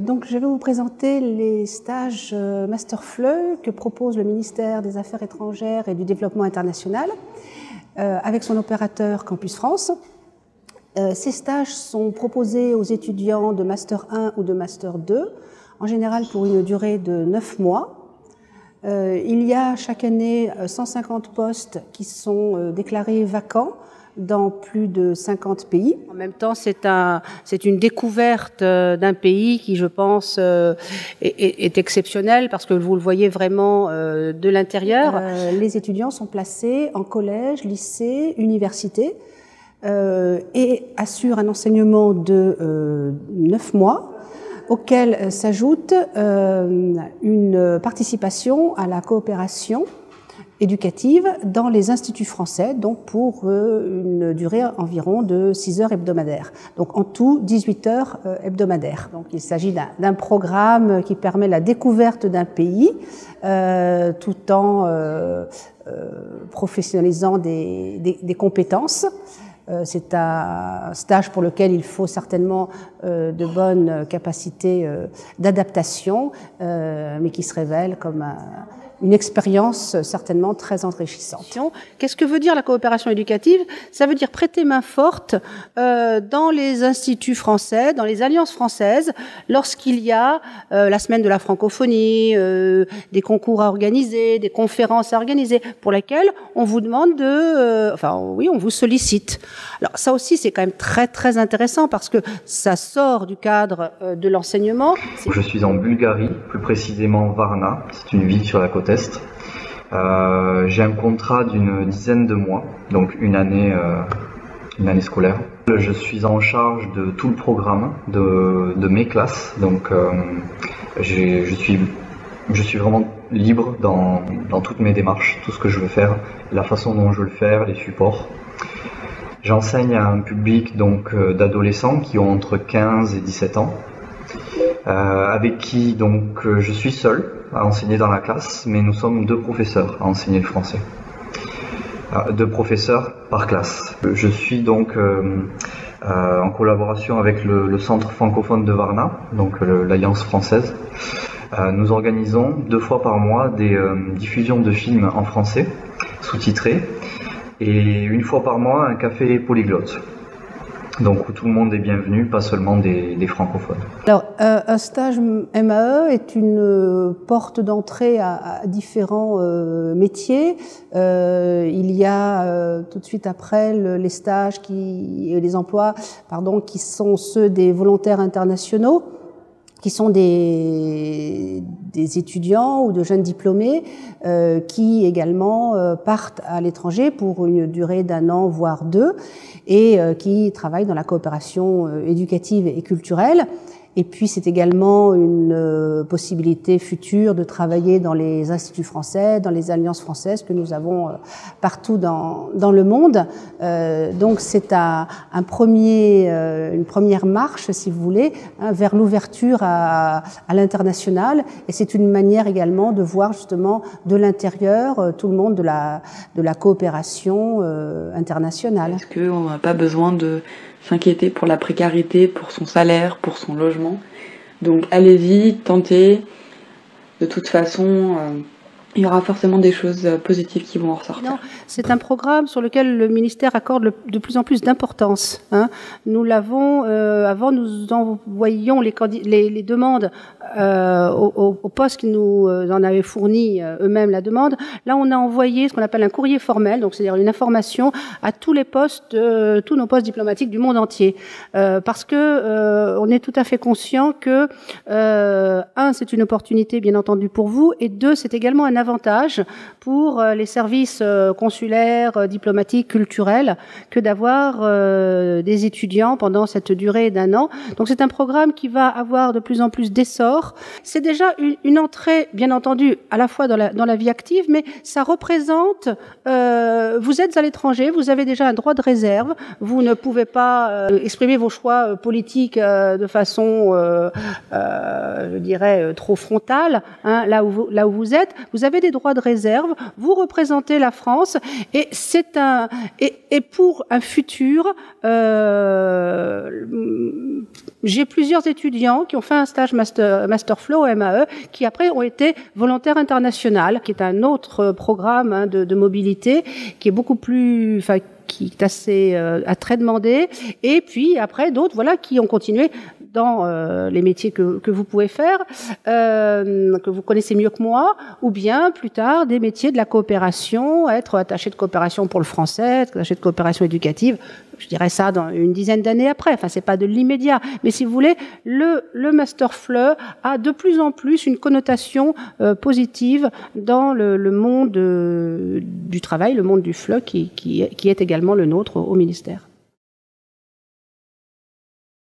Donc, je vais vous présenter les stages Master FLE que propose le ministère des Affaires étrangères et du Développement international avec son opérateur Campus France. Ces stages sont proposés aux étudiants de Master 1 ou de Master 2, en général pour une durée de 9 mois. Il y a chaque année 150 postes qui sont déclarés vacants dans plus de 50 pays. En même temps, c'est une découverte d'un pays qui, je pense, est exceptionnel parce que vous le voyez vraiment de l'intérieur. Les étudiants sont placés en collège, lycée, université et assurent un enseignement de 9 mois auquel s'ajoute une participation à la coopération éducative dans les instituts français, donc pour une durée environ de 6 heures hebdomadaires. Donc en tout, 18 heures hebdomadaires. Donc il s'agit d'un programme qui permet la découverte d'un pays tout en professionnalisant des compétences. C'est un stage pour lequel il faut certainement de bonnes capacités d'adaptation, mais qui se révèle comme une expérience certainement très enrichissante. Qu'est-ce que veut dire la coopération éducative? Ça veut dire prêter main forte dans les instituts français, dans les alliances françaises, lorsqu'il y a la semaine de la francophonie, des concours à organiser, des conférences à organiser, pour lesquelles on vous demande on vous sollicite. Alors ça aussi, c'est quand même très très intéressant parce que ça sort du cadre de l'enseignement. Je suis en Bulgarie, plus précisément Varna, c'est une ville sur la côte est. J'ai un contrat d'une dizaine de mois, donc une année scolaire. Je suis en charge de tout le programme de mes classes, donc je suis vraiment libre dans toutes mes démarches, tout ce que je veux faire, la façon dont je veux le faire, les supports. J'enseigne à un public donc d'adolescents qui ont entre 15 et 17 ans, avec qui donc je suis seul à enseigner dans la classe, mais nous sommes 2 professeurs à enseigner le français. 2 professeurs par classe. Je suis donc en collaboration avec le Centre francophone de Varna, donc l'Alliance française. Nous organisons 2 fois par mois des diffusions de films en français, sous-titrés, et 1 fois par mois un café polyglotte. Donc où tout le monde est bienvenu, pas seulement des francophones. Alors, un stage MAE est une porte d'entrée à différents métiers. Il y a tout de suite après les stages les emplois, qui sont ceux des volontaires internationaux, qui sont des étudiants ou de jeunes diplômés qui également partent à l'étranger pour une durée d'1 an, voire 2, et qui travaillent dans la coopération éducative et culturelle. Et puis c'est également une possibilité future de travailler dans les instituts français, dans les alliances françaises que nous avons partout dans le monde. Donc c'est une première marche, si vous voulez, vers l'ouverture à l'international. Et c'est une manière également de voir justement de l'intérieur tout le monde de la coopération internationale. Est-ce qu'on n'a pas besoin de s'inquiéter pour la précarité, pour son salaire, pour son logement? Donc allez-y, tentez. De toute façon, il y aura forcément des choses positives qui vont en ressortir. Non, c'est un programme sur lequel le ministère accorde de plus en plus d'importance. Nous l'avons, avant nous envoyions les demandes aux postes qui nous en avaient fourni eux-mêmes la demande. Là, on a envoyé ce qu'on appelle un courrier formel, donc c'est-à-dire une information à tous les postes, tous nos postes diplomatiques du monde entier, parce que on est tout à fait conscient que 1, c'est une opportunité bien entendu pour vous, et 2, c'est également un avantage pour les services consulaires, diplomatiques, culturels, que d'avoir des étudiants pendant cette durée d'1 an. Donc c'est un programme qui va avoir de plus en plus d'essor. C'est déjà une entrée, bien entendu, à la fois dans la vie active, mais ça représente, vous êtes à l'étranger, vous avez déjà un droit de réserve, vous ne pouvez pas exprimer vos choix politiques de façon, je dirais, trop frontale, là où vous êtes. Vous avez avez des droits de réserve, vous représentez la France, et c'est et pour un futur, j'ai plusieurs étudiants qui ont fait un stage Master Flow au MAE, qui après ont été volontaires internationaux, qui est un autre programme de mobilité, qui est beaucoup plus, qui est assez très demandé, et puis après d'autres, voilà, qui ont continué dans les métiers que vous pouvez faire, que vous connaissez mieux que moi, ou bien plus tard des métiers de la coopération, être attaché de coopération pour le français, être attaché de coopération éducative. Je dirais ça dans une dizaine d'années après. Enfin, c'est pas de l'immédiat, mais si vous voulez, le Master FLE a de plus en plus une connotation positive dans le monde du travail, le monde du FLE qui est également le nôtre au ministère.